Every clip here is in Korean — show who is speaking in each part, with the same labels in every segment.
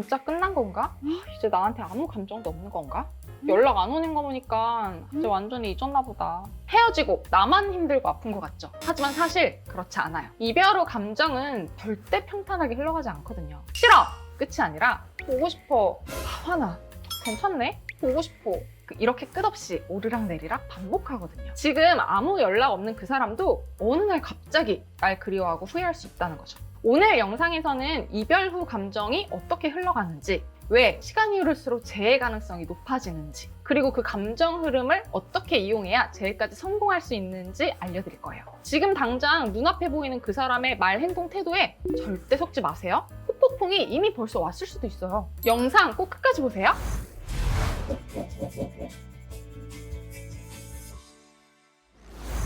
Speaker 1: 진짜 끝난 건가? 이제 나한테 아무 감정도 없는 건가? 연락 안 오는 거 보니까 이제 완전히 잊었나 보다. 헤어지고 나만 힘들고 아픈 것 같죠? 하지만 사실 그렇지 않아요. 이별 후 감정은 절대 평탄하게 흘러가지 않거든요. 싫어! 끝이 아니라 보고 싶어. 화나. 괜찮네? 보고 싶어. 이렇게 끝없이 오르락내리락 반복하거든요. 지금 아무 연락 없는 그 사람도 어느 날 갑자기 날 그리워하고 후회할 수 있다는 거죠. 오늘 영상에서는 이별 후 감정이 어떻게 흘러가는지, 왜 시간이 흐를수록 재해 가능성이 높아지는지, 그리고 그 감정 흐름을 어떻게 이용해야 재해까지 성공할 수 있는지 알려드릴 거예요. 지금 당장 눈앞에 보이는 그 사람의 말, 행동, 태도에 절대 속지 마세요. 후폭풍이 이미 벌써 왔을 수도 있어요. 영상 꼭 끝까지 보세요.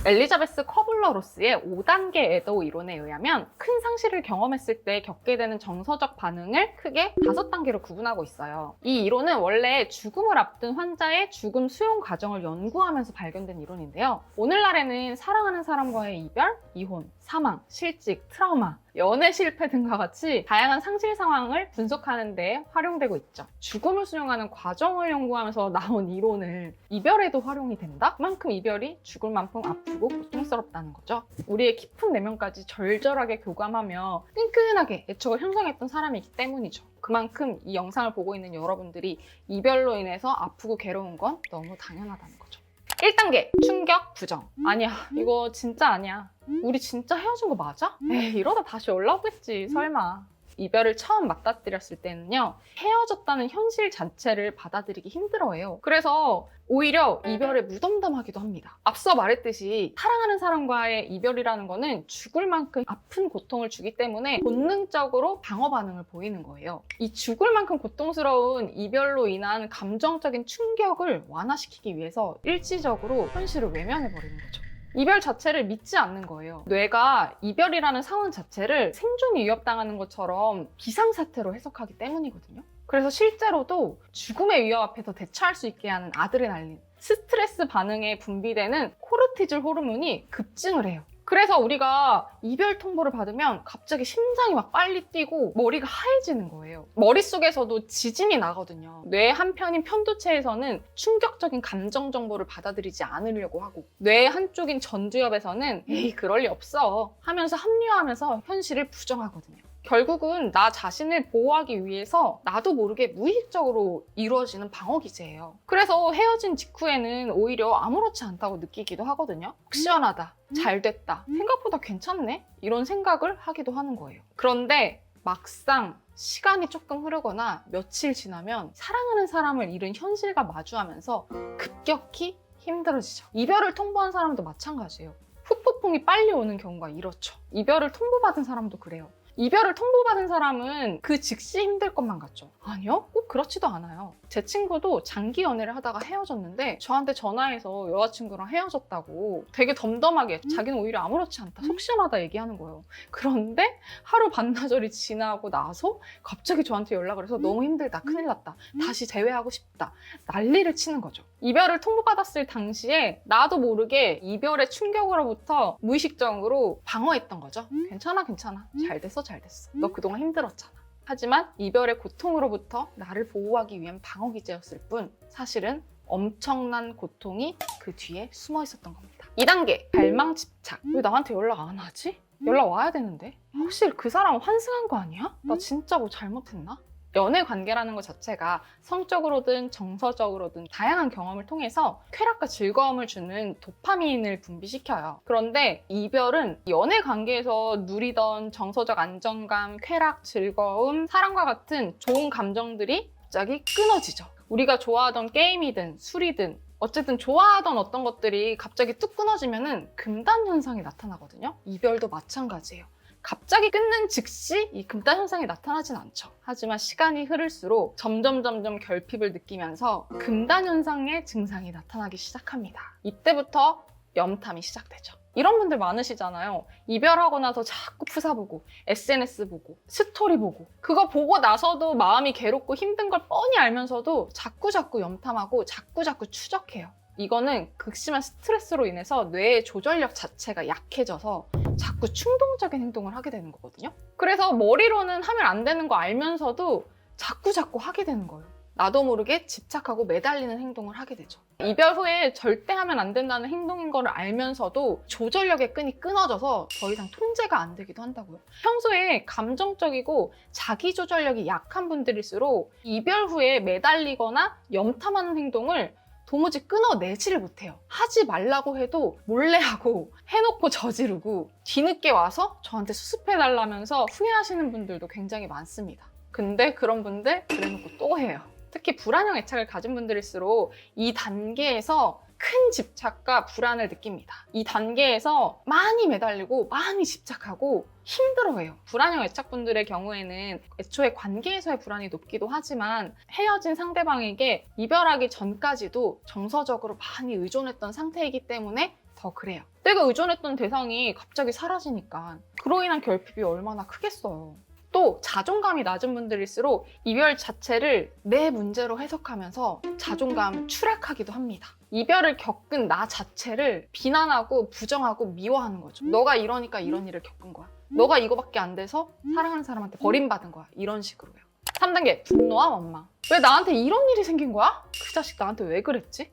Speaker 1: 엘리자베스 커블러-로스의 5단계 애도 이론에 의하면 큰 상실을 경험했을 때 겪게 되는 정서적 반응을 크게 5단계로 구분하고 있어요. 이 이론은 원래 죽음을 앞둔 환자의 죽음 수용 과정을 연구하면서 발견된 이론인데요. 오늘날에는 사랑하는 사람과의 이별, 이혼, 사망, 실직, 트라우마, 연애 실패 등과 같이 다양한 상실 상황을 분석하는 데 활용되고 있죠. 죽음을 수용하는 과정을 연구하면서 나온 이론을 이별에도 활용이 된다? 그만큼 이별이 죽을 만큼 아프고 고통스럽다는 거죠. 우리의 깊은 내면까지 절절하게 교감하며 끈끈하게 애착을 형성했던 사람이기 때문이죠. 그만큼 이 영상을 보고 있는 여러분들이 이별로 인해서 아프고 괴로운 건 너무 당연하다는 거죠. 1단계 충격 부정. 아니야, 이거 진짜 아니야. 우리 진짜 헤어진 거 맞아? 에이, 이러다 다시 연락 오겠지, 설마. 이별을 처음 맞닥뜨렸을 때는요, 헤어졌다는 현실 자체를 받아들이기 힘들어해요. 그래서 오히려 이별에 무덤덤하기도 합니다. 앞서 말했듯이 사랑하는 사람과의 이별이라는 거는 죽을 만큼 아픈 고통을 주기 때문에 본능적으로 방어 반응을 보이는 거예요. 이 죽을 만큼 고통스러운 이별로 인한 감정적인 충격을 완화시키기 위해서 일시적으로 현실을 외면해버리는 거죠. 이별 자체를 믿지 않는 거예요. 뇌가 이별이라는 상황 자체를 생존이 위협당하는 것처럼 비상사태로 해석하기 때문이거든요. 그래서 실제로도 죽음의 위협 앞에서 대처할 수 있게 하는 아드레날린, 스트레스 반응에 분비되는 코르티졸 호르몬이 급증을 해요. 그래서 우리가 이별 통보를 받으면 갑자기 심장이 막 빨리 뛰고 머리가 하얘지는 거예요. 머릿속에서도 지진이 나거든요. 뇌 한편인 편두체에서는 충격적인 감정 정보를 받아들이지 않으려고 하고, 뇌 한쪽인 전두엽에서는 에이 그럴 리 없어 하면서 합리화하면서 현실을 부정하거든요. 결국은 나 자신을 보호하기 위해서 나도 모르게 무의식적으로 이루어지는 방어 기제예요. 그래서 헤어진 직후에는 오히려 아무렇지 않다고 느끼기도 하거든요. 시원하다, 잘 됐다, 생각보다 괜찮네? 이런 생각을 하기도 하는 거예요. 그런데 막상 시간이 조금 흐르거나 며칠 지나면 사랑하는 사람을 잃은 현실과 마주하면서 급격히 힘들어지죠. 이별을 통보한 사람도 마찬가지예요. 후폭풍이 빨리 오는 경우가 이렇죠. 이별을 통보받은 사람도 그래요. 이별을 통보받은 사람은 그 즉시 힘들 것만 같죠? 아니요, 꼭 그렇지도 않아요. 제 친구도 장기 연애를 하다가 헤어졌는데 저한테 전화해서 여자친구랑 헤어졌다고 되게 덤덤하게 자기는 오히려 아무렇지 않다, 속 시원하다 얘기하는 거예요. 그런데 하루 반나절이 지나고 나서 갑자기 저한테 연락을 해서 너무 힘들다, 큰일 났다, 다시 재회하고 싶다, 난리를 치는 거죠. 이별을 통보받았을 당시에 나도 모르게 이별의 충격으로부터 무의식적으로 방어했던 거죠. 괜찮아, 괜찮아, 잘 됐어, 잘 됐어, 너 그동안 힘들었잖아. 하지만 이별의 고통으로부터 나를 보호하기 위한 방어 기제였을 뿐 사실은 엄청난 고통이 그 뒤에 숨어 있었던 겁니다. 2단계 갈망 집착. 왜 나한테 연락 안 하지? 연락 와야 되는데? 혹시 그 사람 환승한 거 아니야? 나 진짜 뭐 잘못했나? 연애 관계라는 것 자체가 성적으로든 정서적으로든 다양한 경험을 통해서 쾌락과 즐거움을 주는 도파민을 분비시켜요. 그런데 이별은 연애 관계에서 누리던 정서적 안정감, 쾌락, 즐거움, 사랑과 같은 좋은 감정들이 갑자기 끊어지죠. 우리가 좋아하던 게임이든 술이든 어쨌든 좋아하던 어떤 것들이 갑자기 뚝 끊어지면은 금단 현상이 나타나거든요. 이별도 마찬가지예요. 갑자기 끊는 즉시 이 금단 현상이 나타나진 않죠. 하지만 시간이 흐를수록 점점 결핍을 느끼면서 금단 현상의 증상이 나타나기 시작합니다. 이때부터 염탐이 시작되죠. 이런 분들 많으시잖아요. 이별하고 나서 자꾸 프사 보고, SNS 보고, 스토리 보고, 그거 보고 나서도 마음이 괴롭고 힘든 걸 뻔히 알면서도 자꾸 염탐하고 자꾸 추적해요. 이거는 극심한 스트레스로 인해서 뇌의 조절력 자체가 약해져서 자꾸 충동적인 행동을 하게 되는 거거든요. 그래서 머리로는 하면 안 되는 거 알면서도 자꾸 하게 되는 거예요. 나도 모르게 집착하고 매달리는 행동을 하게 되죠. 이별 후에 절대 하면 안 된다는 행동인 걸 알면서도 조절력의 끈이 끊어져서 더 이상 통제가 안 되기도 한다고요. 평소에 감정적이고 자기 조절력이 약한 분들일수록 이별 후에 매달리거나 염탐하는 행동을 도무지 끊어내지를 못해요. 하지 말라고 해도 몰래 하고 해놓고 저지르고 뒤늦게 와서 저한테 수습해달라면서 후회하시는 분들도 굉장히 많습니다. 근데 그런 분들 그래놓고 또 해요. 특히 불안형 애착을 가진 분들일수록 이 단계에서 큰 집착과 불안을 느낍니다. 이 단계에서 많이 매달리고 많이 집착하고 힘들어해요. 불안형 애착분들의 경우에는 애초에 관계에서의 불안이 높기도 하지만 헤어진 상대방에게 이별하기 전까지도 정서적으로 많이 의존했던 상태이기 때문에 더 그래요. 내가 의존했던 대상이 갑자기 사라지니까 그로 인한 결핍이 얼마나 크겠어요. 또 자존감이 낮은 분들일수록 이별 자체를 내 문제로 해석하면서 자존감 추락하기도 합니다. 이별을 겪은 나 자체를 비난하고 부정하고 미워하는 거죠. 너가 이러니까 이런 일을 겪은 거야. 너가 이거밖에 안 돼서 사랑하는 사람한테 버림받은 거야. 이런 식으로요. 3단계, 분노와 원망. 왜 나한테 이런 일이 생긴 거야? 그 자식 나한테 왜 그랬지?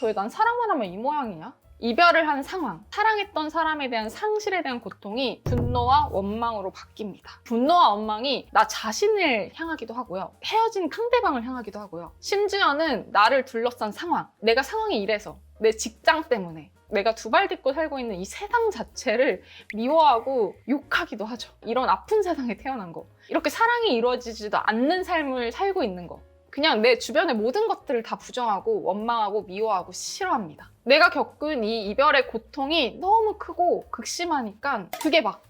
Speaker 1: 왜 난 사랑만 하면 이 모양이냐? 이별을 한 상황, 사랑했던 사람에 대한 상실에 대한 고통이 분노와 원망으로 바뀝니다. 분노와 원망이 나 자신을 향하기도 하고요. 헤어진 상대방을 향하기도 하고요. 심지어는 나를 둘러싼 상황, 내가 상황이 이래서, 내 직장 때문에, 내가 두 발 딛고 살고 있는 이 세상 자체를 미워하고 욕하기도 하죠. 이런 아픈 세상에 태어난 거. 이렇게 사랑이 이루어지지도 않는 삶을 살고 있는 거. 그냥 내 주변의 모든 것들을 다 부정하고 원망하고 미워하고 싫어합니다. 내가 겪은 이 이별의 고통이 너무 크고 극심하니까 그게 막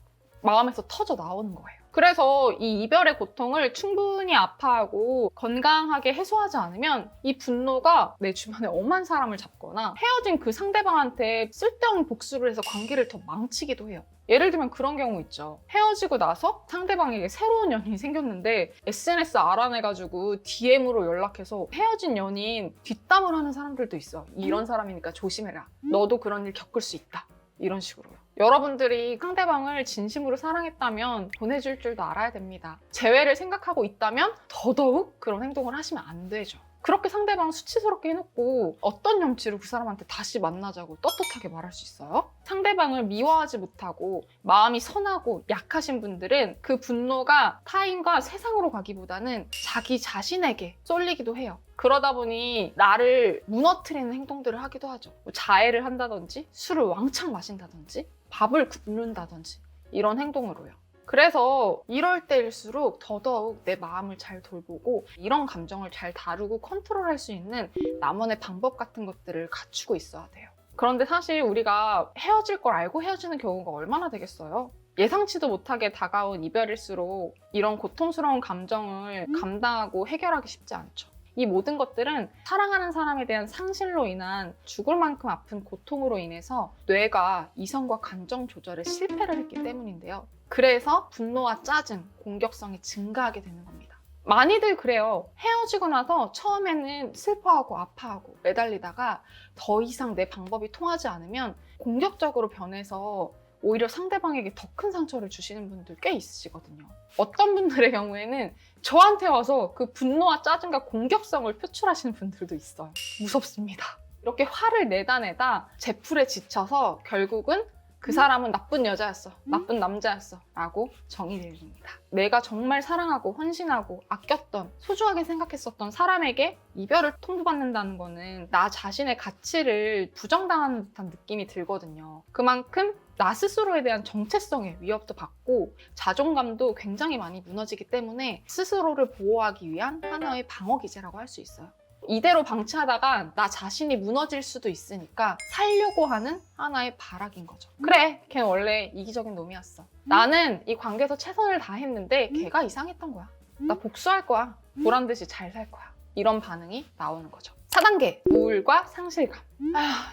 Speaker 1: 마음에서 터져 나오는 거예요. 그래서 이 이별의 고통을 충분히 아파하고 건강하게 해소하지 않으면 이 분노가 내 주변에 엄한 사람을 잡거나 헤어진 그 상대방한테 쓸데없는 복수를 해서 관계를 더 망치기도 해요. 예를 들면 그런 경우 있죠. 헤어지고 나서 상대방에게 새로운 연인이 생겼는데 SNS 알아내가지고 DM으로 연락해서 헤어진 연인 뒷담을 하는 사람들도 있어. 이런 사람이니까 조심해라. 너도 그런 일 겪을 수 있다. 이런 식으로요. 여러분들이 상대방을 진심으로 사랑했다면 보내줄 줄도 알아야 됩니다. 재회를 생각하고 있다면 더더욱 그런 행동을 하시면 안 되죠. 그렇게 상대방 수치스럽게 해놓고 어떤 염치로 그 사람한테 다시 만나자고 떳떳하게 말할 수 있어요? 상대방을 미워하지 못하고 마음이 선하고 약하신 분들은 그 분노가 타인과 세상으로 가기보다는 자기 자신에게 쏠리기도 해요. 그러다 보니 나를 무너뜨리는 행동들을 하기도 하죠. 뭐 자해를 한다든지 술을 왕창 마신다든지 밥을 굶는다든지 이런 행동으로요. 그래서 이럴 때일수록 더더욱 내 마음을 잘 돌보고 이런 감정을 잘 다루고 컨트롤할 수 있는 나만의 방법 같은 것들을 갖추고 있어야 돼요. 그런데 사실 우리가 헤어질 걸 알고 헤어지는 경우가 얼마나 되겠어요? 예상치도 못하게 다가온 이별일수록 이런 고통스러운 감정을 감당하고 해결하기 쉽지 않죠. 이 모든 것들은 사랑하는 사람에 대한 상실로 인한 죽을 만큼 아픈 고통으로 인해서 뇌가 이성과 감정 조절에 실패를 했기 때문인데요. 그래서 분노와 짜증, 공격성이 증가하게 되는 겁니다. 많이들 그래요. 헤어지고 나서 처음에는 슬퍼하고 아파하고 매달리다가 더 이상 내 방법이 통하지 않으면 공격적으로 변해서 오히려 상대방에게 더 큰 상처를 주시는 분들 꽤 있으시거든요. 어떤 분들의 경우에는 저한테 와서 그 분노와 짜증과 공격성을 표출하시는 분들도 있어요. 무섭습니다. 이렇게 화를 내다 제풀에 지쳐서 결국은 그 사람은 나쁜 여자였어, 나쁜 남자였어 라고 정의를 내립니다. 내가 정말 사랑하고 헌신하고 아꼈던, 소중하게 생각했었던 사람에게 이별을 통보받는다는 거는 나 자신의 가치를 부정당하는 듯한 느낌이 들거든요. 그만큼 나 스스로에 대한 정체성의 위협도 받고 자존감도 굉장히 많이 무너지기 때문에 스스로를 보호하기 위한 하나의 방어기제라고 할 수 있어요. 이대로 방치하다가 나 자신이 무너질 수도 있으니까 살려고 하는 하나의 발악인 거죠. 그래, 걔는 원래 이기적인 놈이었어. 나는 이 관계에서 최선을 다했는데 걔가 이상했던 거야. 나 복수할 거야. 보란 듯이 잘 살 거야. 이런 반응이 나오는 거죠. 4단계, 우울과 상실감.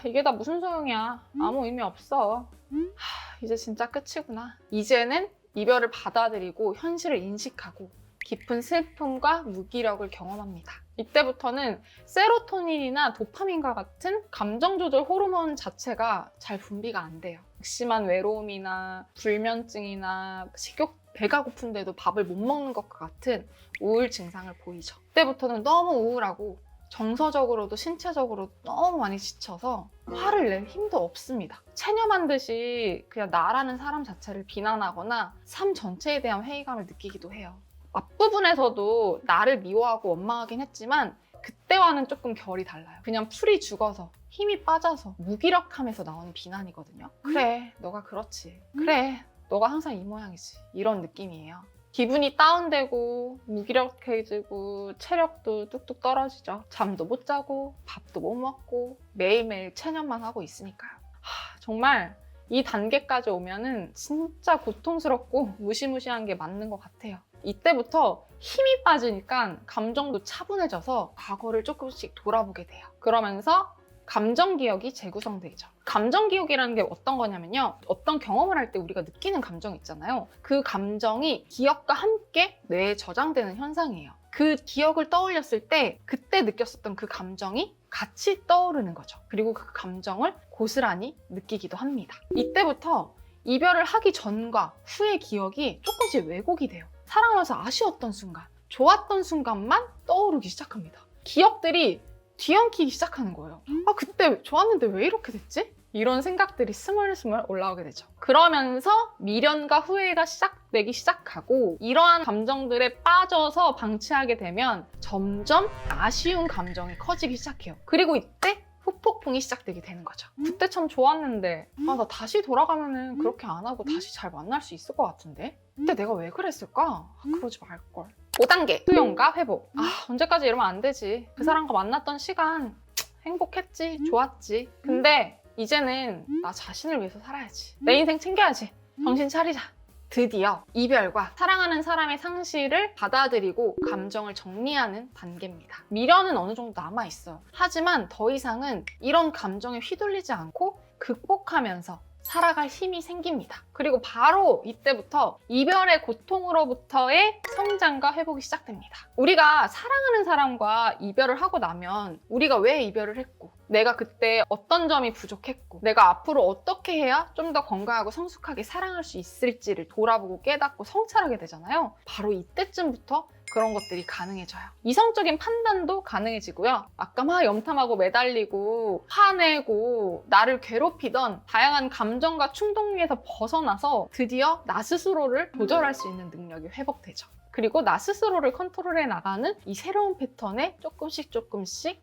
Speaker 1: 이게 다 무슨 소용이야. 아무 의미 없어. 이제 진짜 끝이구나. 이제는 이별을 받아들이고 현실을 인식하고 깊은 슬픔과 무기력을 경험합니다. 이때부터는 세로토닌이나 도파민과 같은 감정 조절 호르몬 자체가 잘 분비가 안 돼요. 극심한 외로움이나 불면증이나 식욕 배가 고픈데도 밥을 못 먹는 것과 같은 우울 증상을 보이죠. 그때부터는 너무 우울하고 정서적으로도 신체적으로도 너무 많이 지쳐서 화를 낼 힘도 없습니다. 체념한 듯이 그냥 나라는 사람 자체를 비난하거나 삶 전체에 대한 회의감을 느끼기도 해요. 앞부분에서도 나를 미워하고 원망하긴 했지만 그때와는 조금 결이 달라요. 그냥 풀이 죽어서 힘이 빠져서 무기력함에서 나오는 비난이거든요. 그래, 너가 그렇지. 그래, 너가 항상 이 모양이지. 이런 느낌이에요. 기분이 다운되고 무기력해지고 체력도 뚝뚝 떨어지죠. 잠도 못 자고 밥도 못 먹고 매일매일 체념만 하고 있으니까요. 정말 이 단계까지 오면은 진짜 고통스럽고 무시무시한 게 맞는 것 같아요. 이때부터 힘이 빠지니까 감정도 차분해져서 과거를 조금씩 돌아보게 돼요. 그러면서 감정기억이 재구성되죠. 감정기억이라는 게 어떤 거냐면요. 어떤 경험을 할 때 우리가 느끼는 감정 있잖아요. 그 감정이 기억과 함께 뇌에 저장되는 현상이에요. 그 기억을 떠올렸을 때 그때 느꼈었던 그 감정이 같이 떠오르는 거죠. 그리고 그 감정을 고스란히 느끼기도 합니다. 이때부터 이별을 하기 전과 후의 기억이 조금씩 왜곡이 돼요. 사랑하면서 아쉬웠던 순간, 좋았던 순간만 떠오르기 시작합니다. 기억들이 뒤엉키기 시작하는 거예요. 그때 좋았는데 왜 이렇게 됐지? 이런 생각들이 스물스물 올라오게 되죠. 그러면서 미련과 후회가 시작되기 시작하고 이러한 감정들에 빠져서 방치하게 되면 점점 아쉬운 감정이 커지기 시작해요. 그리고 이때 후폭풍이 시작되게 되는 거죠. 그때 참 좋았는데 나 다시 돌아가면은 그렇게 안 하고 다시 잘 만날 수 있을 것 같은데? 그때 내가 왜 그랬을까? 그러지 말걸. 5단계 수용과 회복. 언제까지 이러면 안 되지. 그 사람과 만났던 시간 행복했지, 좋았지. 근데 이제는 나 자신을 위해서 살아야지. 내 인생 챙겨야지. 정신 차리자. 드디어 이별과 사랑하는 사람의 상실을 받아들이고 감정을 정리하는 단계입니다. 미련은 어느 정도 남아있어요. 하지만 더 이상은 이런 감정에 휘둘리지 않고 극복하면서 살아갈 힘이 생깁니다. 그리고 바로 이때부터 이별의 고통으로부터의 성장과 회복이 시작됩니다. 우리가 사랑하는 사람과 이별을 하고 나면 우리가 왜 이별을 했고 내가 그때 어떤 점이 부족했고 내가 앞으로 어떻게 해야 좀 더 건강하고 성숙하게 사랑할 수 있을지를 돌아보고 깨닫고 성찰하게 되잖아요. 바로 이때쯤부터 그런 것들이 가능해져요. 이성적인 판단도 가능해지고요. 아까 막 염탐하고 매달리고 화내고 나를 괴롭히던 다양한 감정과 충동에서 벗어나서 드디어 나 스스로를 조절할 수 있는 능력이 회복되죠. 그리고 나 스스로를 컨트롤해 나가는 이 새로운 패턴에 조금씩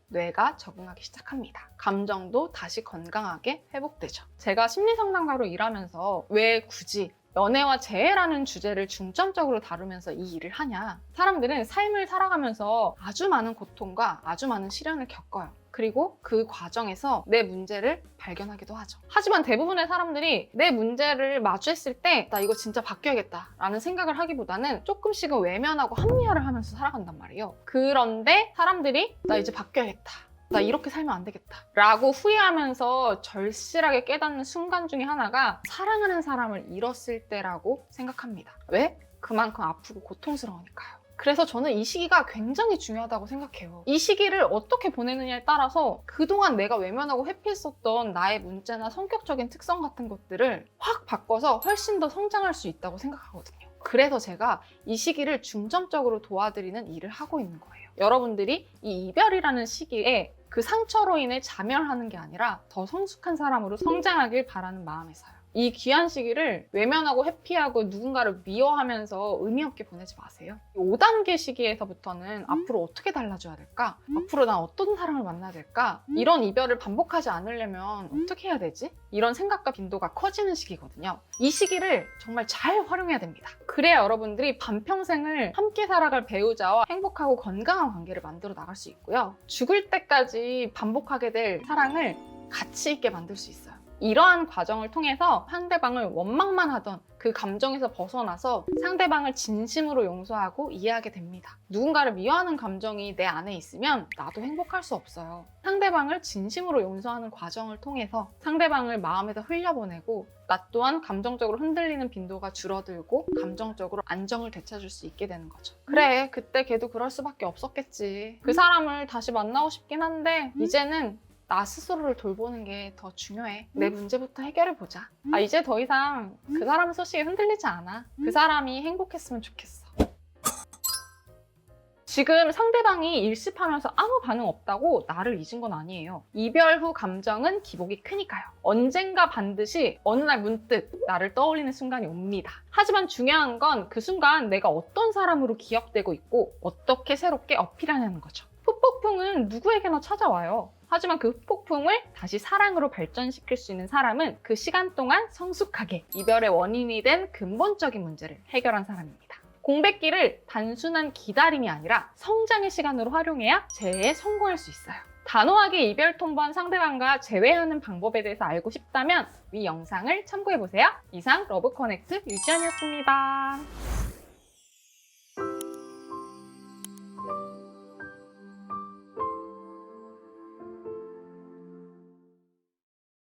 Speaker 1: 뇌가 적응하기 시작합니다. 감정도 다시 건강하게 회복되죠. 제가 심리상담가로 일하면서 왜 굳이 연애와 재해라는 주제를 중점적으로 다루면서 이 일을 하냐? 사람들은 삶을 살아가면서 아주 많은 고통과 아주 많은 시련을 겪어요. 그리고 그 과정에서 내 문제를 발견하기도 하죠. 하지만 대부분의 사람들이 내 문제를 마주했을 때 나 이거 진짜 바뀌어야겠다 라는 생각을 하기보다는 조금씩은 외면하고 합리화를 하면서 살아간단 말이에요. 그런데 사람들이 나 이제 바뀌어야겠다. 나 이렇게 살면 안 되겠다 라고 후회하면서 절실하게 깨닫는 순간 중에 하나가 사랑하는 사람을 잃었을 때라고 생각합니다. 왜? 그만큼 아프고 고통스러우니까요. 그래서 저는 이 시기가 굉장히 중요하다고 생각해요. 이 시기를 어떻게 보내느냐에 따라서 그동안 내가 외면하고 회피했었던 나의 문제나 성격적인 특성 같은 것들을 확 바꿔서 훨씬 더 성장할 수 있다고 생각하거든요. 그래서 제가 이 시기를 중점적으로 도와드리는 일을 하고 있는 거예요. 여러분들이 이 이별이라는 시기에 그 상처로 인해 자멸하는 게 아니라 더 성숙한 사람으로 성장하길 바라는 마음에서요. 이 귀한 시기를 외면하고 회피하고 누군가를 미워하면서 의미 없게 보내지 마세요. 5단계 시기에서부터는 앞으로 어떻게 달라져야 될까? 앞으로 난 어떤 사람을 만나야 될까? 이런 이별을 반복하지 않으려면 어떻게 해야 되지? 이런 생각과 빈도가 커지는 시기거든요. 이 시기를 정말 잘 활용해야 됩니다. 그래야 여러분들이 반평생을 함께 살아갈 배우자와 행복하고 건강한 관계를 만들어 나갈 수 있고요. 죽을 때까지 반복하게 될 사랑을 가치 있게 만들 수 있어요. 이러한 과정을 통해서 상대방을 원망만 하던 그 감정에서 벗어나서 상대방을 진심으로 용서하고 이해하게 됩니다. 누군가를 미워하는 감정이 내 안에 있으면 나도 행복할 수 없어요. 상대방을 진심으로 용서하는 과정을 통해서 상대방을 마음에서 흘려보내고 나 또한 감정적으로 흔들리는 빈도가 줄어들고 감정적으로 안정을 되찾을 수 있게 되는 거죠. 그래, 그때 걔도 그럴 수밖에 없었겠지. 그 사람을 다시 만나고 싶긴 한데 이제는 나 스스로를 돌보는 게 더 중요해. 내 문제부터 해결해보자. 이제 더 이상 그 사람 소식에 흔들리지 않아. 그 사람이 행복했으면 좋겠어. 지금 상대방이 일십하면서 아무 반응 없다고 나를 잊은 건 아니에요. 이별 후 감정은 기복이 크니까요. 언젠가 반드시 어느 날 문득 나를 떠올리는 순간이 옵니다. 하지만 중요한 건 그 순간 내가 어떤 사람으로 기억되고 있고 어떻게 새롭게 어필하냐는 거죠. 후폭풍은 누구에게나 찾아와요. 하지만 그 후폭풍을 다시 사랑으로 발전시킬 수 있는 사람은 그 시간 동안 성숙하게 이별의 원인이 된 근본적인 문제를 해결한 사람입니다. 공백기를 단순한 기다림이 아니라 성장의 시간으로 활용해야 재해에 성공할 수 있어요. 단호하게 이별 통보한 상대방과 재회하는 방법에 대해서 알고 싶다면 위 영상을 참고해보세요. 이상 러브커넥트 유지연이었습니다.